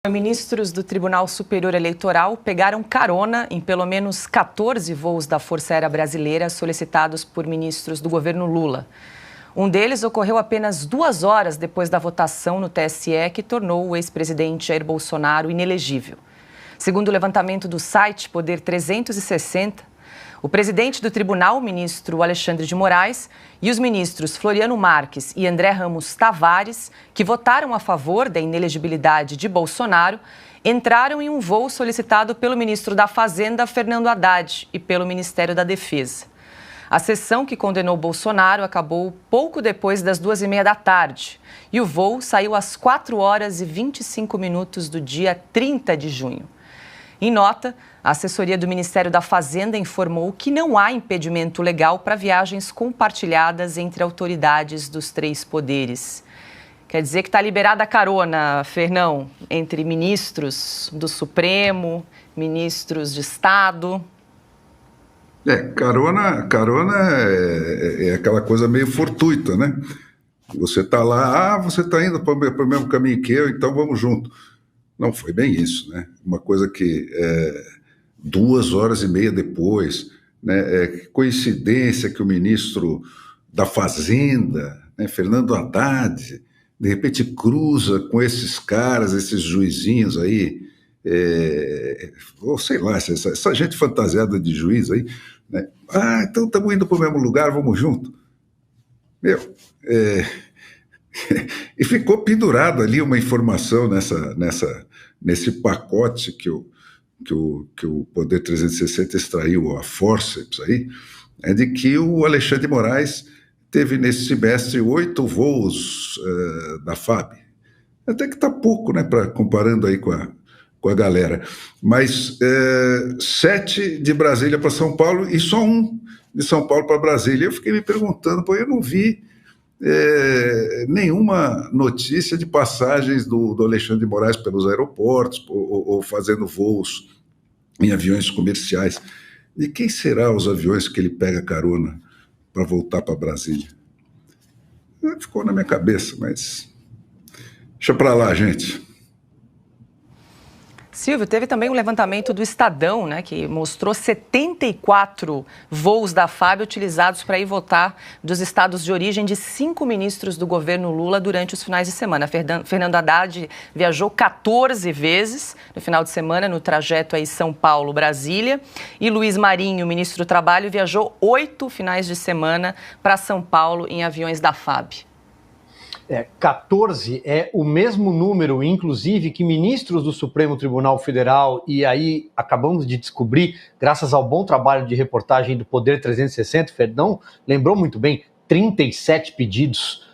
Ministros do Tribunal Superior Eleitoral pegaram carona em pelo menos 14 voos da Força Aérea Brasileira solicitados por ministros do governo Lula. Um deles ocorreu apenas 2 horas depois da votação no TSE, que tornou o ex-presidente Jair Bolsonaro inelegível. Segundo o levantamento do site Poder 360, o presidente do tribunal, o ministro Alexandre de Moraes, e os ministros Floriano Marques e André Ramos Tavares, que votaram a favor da inelegibilidade de Bolsonaro, entraram em um voo solicitado pelo ministro da Fazenda, Fernando Haddad, e pelo Ministério da Defesa. A sessão que condenou Bolsonaro acabou pouco depois das 2h30 da tarde, e o voo saiu às 4h25 do dia 30 de junho. Em nota, a assessoria do Ministério da Fazenda informou que não há impedimento legal para viagens compartilhadas entre autoridades dos 3 poderes. Quer dizer que está liberada a carona, Fernão, entre ministros do Supremo, ministros de Estado. Carona é aquela coisa meio fortuita, né? Você está lá, você está indo para o mesmo caminho que eu, então vamos junto. Não foi bem isso, né? Uma coisa que 2h30 depois, né? Coincidência que o ministro da Fazenda, né, Fernando Haddad, de repente cruza com esses caras, esses juizinhos aí, ou sei lá, essa gente fantasiada de juiz aí, né? Então estamos indo para o mesmo lugar, vamos junto. E ficou pendurado ali uma informação nesse pacote que o Poder 360 extraiu a forceps aí, de que o Alexandre de Moraes teve nesse semestre 8 voos da FAB. Até que está pouco, né, comparando aí com a galera. Mas 7 de Brasília para São Paulo e só 1 de São Paulo para Brasília. Eu fiquei me perguntando, eu não vi nenhuma notícia de passagens do Alexandre de Moraes pelos aeroportos ou fazendo voos em aviões comerciais. De quem será os aviões que ele pega carona para voltar para Brasília? Ficou na minha cabeça, mas deixa para lá, gente. Silvio, teve também um levantamento do Estadão, né, que mostrou 74 voos da FAB utilizados para ir votar dos estados de origem de 5 ministros do governo Lula durante os finais de semana. Fernando Haddad viajou 14 vezes no final de semana no trajeto aí São Paulo-Brasília, e Luiz Marinho, ministro do Trabalho, viajou 8 finais de semana para São Paulo em aviões da FAB. 14 é o mesmo número, inclusive, que ministros do Supremo Tribunal Federal, e aí acabamos de descobrir, graças ao bom trabalho de reportagem do Poder 360, Ferdão lembrou muito bem, 37 pedidos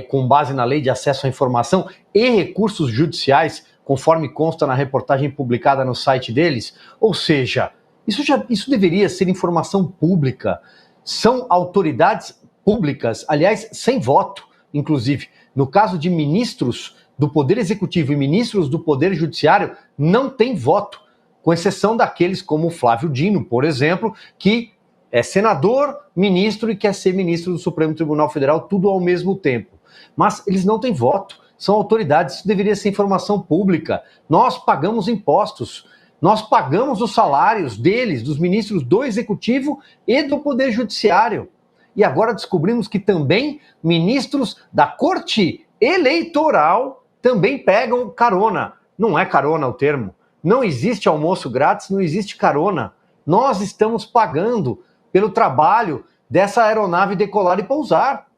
com base na Lei de Acesso à Informação e recursos judiciais, conforme consta na reportagem publicada no site deles. Ou seja, isso deveria ser informação pública. São autoridades públicas, aliás, sem voto, inclusive. No caso de ministros do Poder Executivo e ministros do Poder Judiciário, não tem voto, com exceção daqueles como o Flávio Dino, por exemplo, que é senador, ministro e quer ser ministro do Supremo Tribunal Federal, tudo ao mesmo tempo. Mas eles não têm voto, são autoridades, isso deveria ser informação pública. Nós pagamos impostos, nós pagamos os salários deles, dos ministros do Executivo e do Poder Judiciário. E agora descobrimos que também ministros da Corte Eleitoral também pegam carona. Não é carona o termo. Não existe almoço grátis, não existe carona. Nós estamos pagando pelo trabalho dessa aeronave decolar e pousar.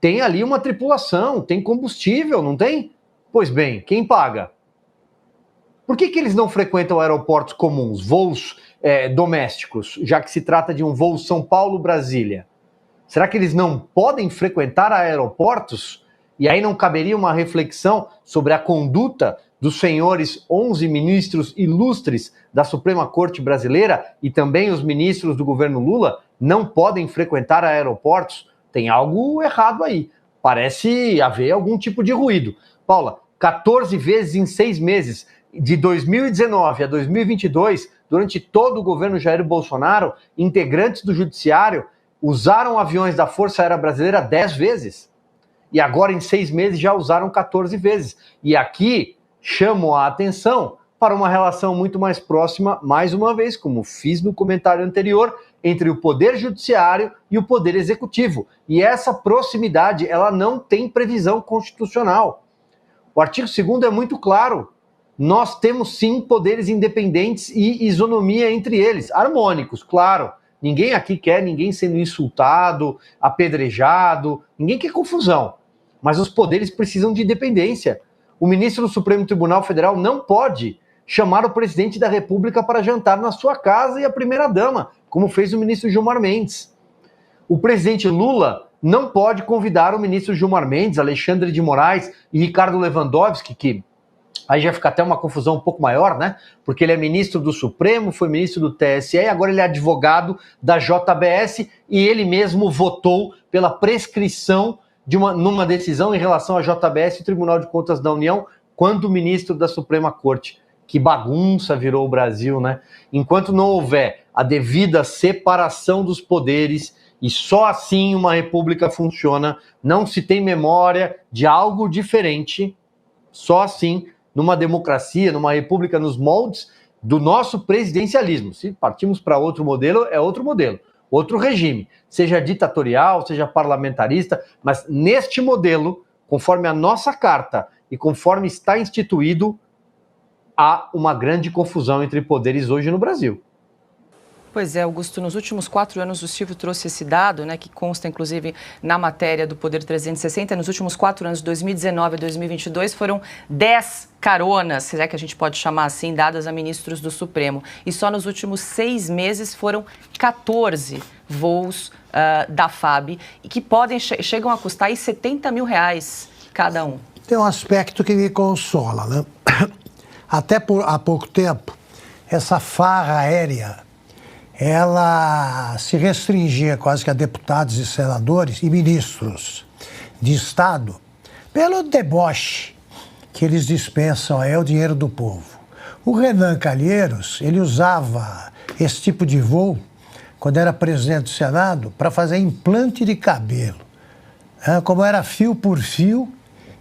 Tem ali uma tripulação, tem combustível, não tem? Pois bem, quem paga? Por que eles não frequentam aeroportos comuns, voos domésticos, já que se trata de um voo São Paulo-Brasília? Será que eles não podem frequentar aeroportos? E aí não caberia uma reflexão sobre a conduta dos senhores 11 ministros ilustres da Suprema Corte Brasileira e também os ministros do governo Lula não podem frequentar aeroportos? Tem algo errado aí. Parece haver algum tipo de ruído. Paula, 14 vezes em 6 meses, de 2019 a 2022, durante todo o governo Jair Bolsonaro, integrantes do Judiciário usaram aviões da Força Aérea Brasileira 10 vezes. E agora, em 6 meses, já usaram 14 vezes. E aqui, chamo a atenção para uma relação muito mais próxima, mais uma vez, como fiz no comentário anterior, entre o Poder Judiciário e o Poder Executivo. E essa proximidade, ela não tem previsão constitucional. O artigo 2º é muito claro. Nós temos, sim, poderes independentes e isonomia entre eles, harmônicos, claro. Ninguém aqui quer ninguém sendo insultado, apedrejado, ninguém quer confusão. Mas os poderes precisam de independência. O ministro do Supremo Tribunal Federal não pode chamar o presidente da República para jantar na sua casa e a primeira-dama, como fez o ministro Gilmar Mendes. O presidente Lula não pode convidar o ministro Gilmar Mendes, Alexandre de Moraes e Ricardo Lewandowski, que aí já fica até uma confusão um pouco maior, né? Porque ele é ministro do Supremo, foi ministro do TSE e agora ele é advogado da JBS e ele mesmo votou pela prescrição numa decisão em relação à JBS e Tribunal de Contas da União, quando ministro da Suprema Corte. Que bagunça virou o Brasil, né? Enquanto não houver a devida separação dos poderes e só assim uma república funciona, não se tem memória de algo diferente, só assim, numa democracia, numa república nos moldes do nosso presidencialismo. Se partimos para outro modelo, é outro modelo, outro regime, seja ditatorial, seja parlamentarista, mas neste modelo, conforme a nossa carta e conforme está instituído, há uma grande confusão entre poderes hoje no Brasil. Pois é, Augusto, nos últimos 4 anos o Silvio trouxe esse dado, né, que consta inclusive na matéria do Poder 360, nos últimos 4 anos, de 2019 a 2022, foram 10 caronas, se é que a gente pode chamar assim, dadas a ministros do Supremo. E só nos últimos 6 meses foram 14 voos da FAB, e que chegam a custar aí R$70 mil cada um. Tem um aspecto que me consola, né? Até há pouco tempo, essa farra aérea, ela se restringia quase que a deputados e senadores e ministros de Estado pelo deboche que eles dispensam, é o dinheiro do povo. O Renan Calheiros, ele usava esse tipo de voo, quando era presidente do Senado, para fazer implante de cabelo. Como era fio por fio,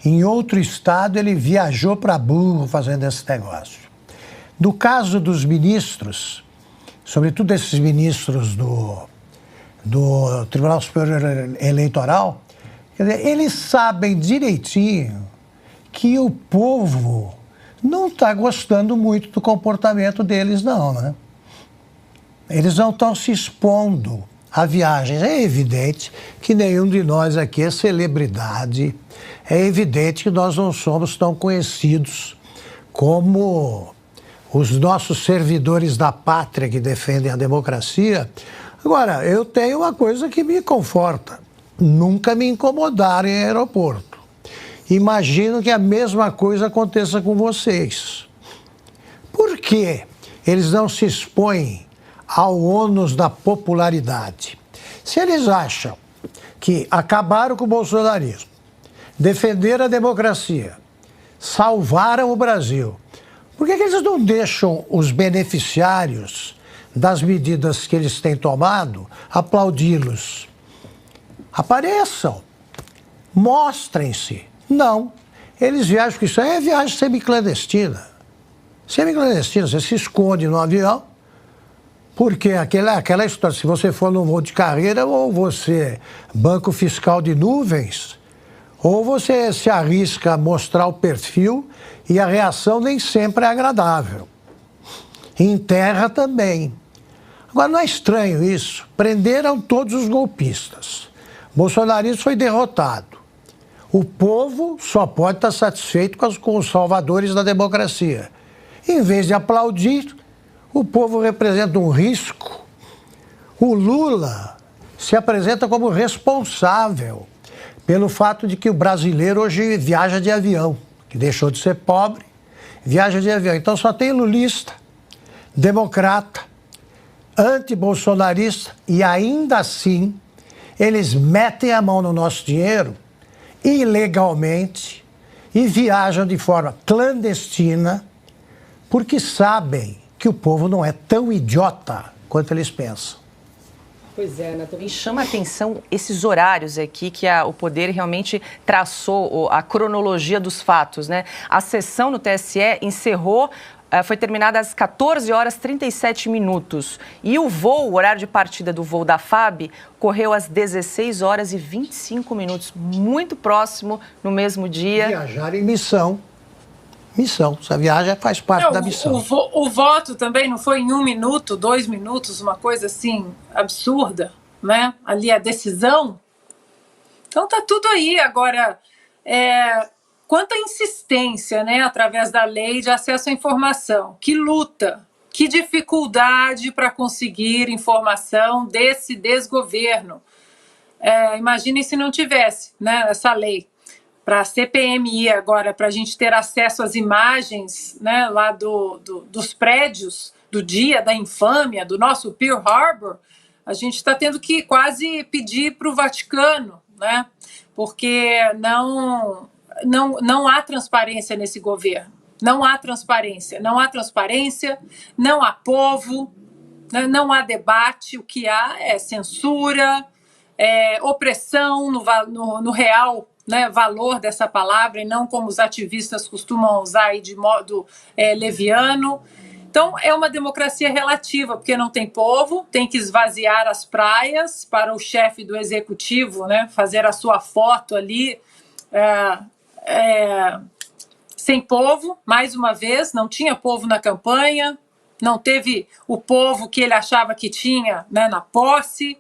em outro estado ele viajou para Burro fazendo esse negócio. No caso dos ministros, sobretudo esses ministros do Tribunal Superior Eleitoral, quer dizer, eles sabem direitinho que o povo não está gostando muito do comportamento deles, não, né? Eles não estão se expondo a viagens. É evidente que nenhum de nós aqui é celebridade, é evidente que nós não somos tão conhecidos como os nossos servidores da pátria que defendem a democracia. Agora, eu tenho uma coisa que me conforta: nunca me incomodaram em aeroporto. Imagino que a mesma coisa aconteça com vocês. Por que eles não se expõem ao ônus da popularidade? Se eles acham que acabaram com o bolsonarismo, defenderam a democracia, salvaram o Brasil, por que eles não deixam os beneficiários das medidas que eles têm tomado aplaudi-los? Apareçam, mostrem-se. Não, eles viajam, porque isso aí é viagem semiclandestina. Semiclandestina, você se esconde no avião, porque aquela história, se você for num voo de carreira, ou você banco fiscal de nuvens, ou você se arrisca a mostrar o perfil e a reação nem sempre é agradável. Em terra também. Agora, não é estranho isso? Prenderam todos os golpistas. O bolsonarismo foi derrotado. O povo só pode estar satisfeito com os salvadores da democracia. Em vez de aplaudir, o povo representa um risco. O Lula se apresenta como responsável pelo fato de que o brasileiro hoje viaja de avião, que deixou de ser pobre, viaja de avião. Então só tem lulista, democrata, antibolsonarista, e ainda assim eles metem a mão no nosso dinheiro ilegalmente e viajam de forma clandestina, porque sabem que o povo não é tão idiota quanto eles pensam. Pois é, Ana, também chama a atenção esses horários aqui que o Poder realmente traçou a cronologia dos fatos, né? A sessão no TSE encerrou, foi terminada às 14 horas 37 minutos. E o horário de partida do voo da FAB, correu às 16 horas e 25 minutos, muito próximo no mesmo dia. Viajar em missão. Essa viagem faz parte da missão. O voto também não foi em 1 minuto, 2 minutos, uma coisa assim absurda, né? Ali a decisão. Então tá tudo aí. Agora, quanta insistência, né, através da lei de acesso à informação, que luta, que dificuldade para conseguir informação desse desgoverno. Imaginem se não tivesse, né, essa lei. Para a CPMI agora, para a gente ter acesso às imagens, né, lá dos prédios, do dia da infâmia, do nosso Pearl Harbor, a gente está tendo que quase pedir para o Vaticano, né, porque não há transparência nesse governo. Não há transparência, não há povo, né, não há debate, o que há é censura, opressão no real, né, valor dessa palavra, e não como os ativistas costumam usar aí de modo leviano. Então, é uma democracia relativa, porque não tem povo, tem que esvaziar as praias para o chefe do executivo, né, fazer a sua foto ali, sem povo, mais uma vez, não tinha povo na campanha, não teve o povo que ele achava que tinha, né, na posse.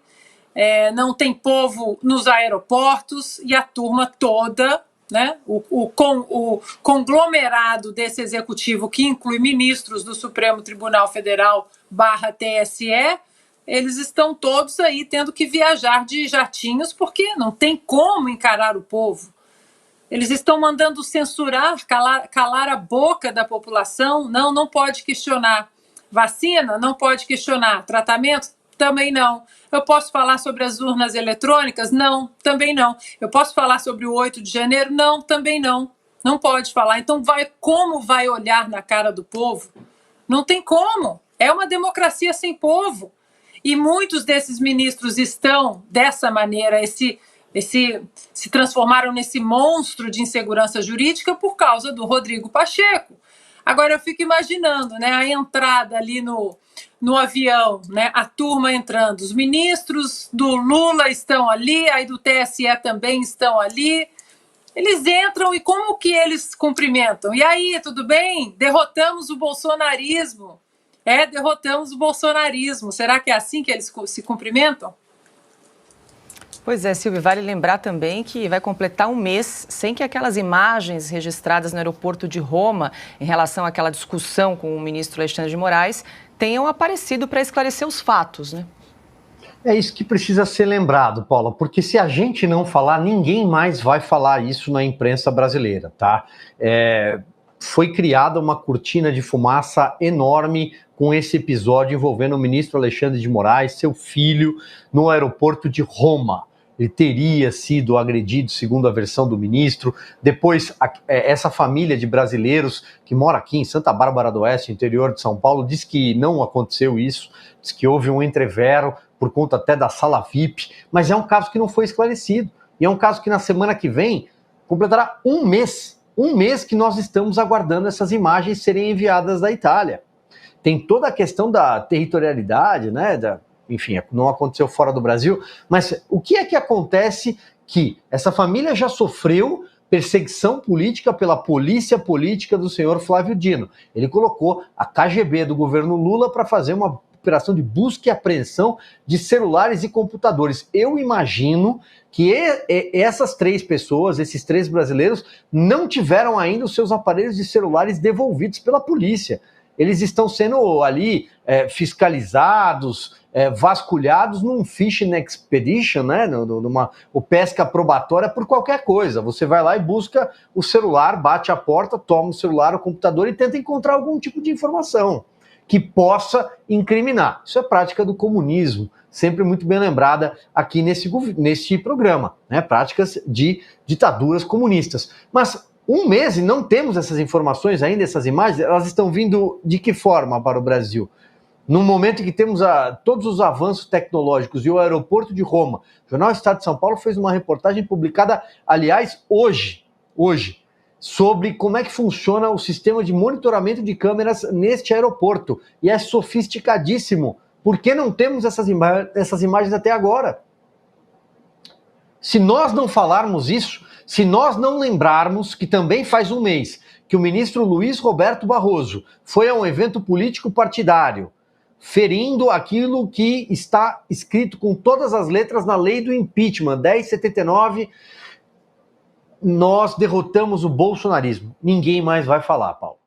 Não tem povo nos aeroportos, e a turma toda, né, o conglomerado desse executivo, que inclui ministros do Supremo Tribunal Federal /TSE, eles estão todos aí tendo que viajar de jatinhos, porque não tem como encarar o povo. Eles estão mandando censurar, calar a boca da população. Não pode questionar. Vacina? Não pode questionar. Tratamento? Também não. Eu posso falar sobre as urnas eletrônicas? Não, também não. Eu posso falar sobre o 8 de janeiro? Não, também não. Não pode falar. Então, como vai olhar na cara do povo? Não tem como. É uma democracia sem povo. E muitos desses ministros estão dessa maneira, se transformaram nesse monstro de insegurança jurídica por causa do Rodrigo Pacheco. Agora, eu fico imaginando, né, a entrada ali no avião, né, a turma entrando, os ministros do Lula estão ali, aí do TSE também estão ali, eles entram e como que eles cumprimentam? E aí, tudo bem? Derrotamos o bolsonarismo. Derrotamos o bolsonarismo. Será que é assim que eles se cumprimentam? Pois é, Silvia, vale lembrar também que vai completar um mês sem que aquelas imagens registradas no aeroporto de Roma, em relação àquela discussão com o ministro Alexandre de Moraes, tenham aparecido para esclarecer os fatos, né? É isso que precisa ser lembrado, Paula, porque se a gente não falar, ninguém mais vai falar isso na imprensa brasileira, tá? Foi criada uma cortina de fumaça enorme com esse episódio envolvendo o ministro Alexandre de Moraes, seu filho, no aeroporto de Roma. Ele teria sido agredido, segundo a versão do ministro. Depois, essa família de brasileiros que mora aqui em Santa Bárbara do Oeste, interior de São Paulo, diz que não aconteceu isso, diz que houve um entrevero por conta até da sala VIP, mas é um caso que não foi esclarecido. E é um caso que na semana que vem completará um mês que nós estamos aguardando essas imagens serem enviadas da Itália. Tem toda a questão da territorialidade, né, enfim, não aconteceu fora do Brasil, mas o que é que acontece que essa família já sofreu perseguição política pela polícia política do senhor Flávio Dino? Ele colocou a KGB do governo Lula para fazer uma operação de busca e apreensão de celulares e computadores. Eu imagino que essas 3 pessoas, esses 3 brasileiros, não tiveram ainda os seus aparelhos de celulares devolvidos pela polícia. Eles estão sendo ali fiscalizados, vasculhados num fishing expedition, né, numa pesca probatória por qualquer coisa. Você vai lá e busca o celular, bate a porta, toma o celular, o computador e tenta encontrar algum tipo de informação que possa incriminar. Isso é prática do comunismo, sempre muito bem lembrada aqui nesse programa, né? Práticas de ditaduras comunistas. Mas um mês e não temos essas informações ainda, essas imagens, elas estão vindo de que forma para o Brasil? num momento em que temos todos os avanços tecnológicos e o aeroporto de Roma, o Jornal Estado de São Paulo fez uma reportagem publicada, aliás, hoje, sobre como é que funciona o sistema de monitoramento de câmeras neste aeroporto. E é sofisticadíssimo. Por que não temos essas imagens até agora? Se nós não falarmos isso, se nós não lembrarmos que também faz um mês que o ministro Luiz Roberto Barroso foi a um evento político partidário, ferindo aquilo que está escrito com todas as letras na lei do impeachment, 1079, nós derrotamos o bolsonarismo. Ninguém mais vai falar, Paulo.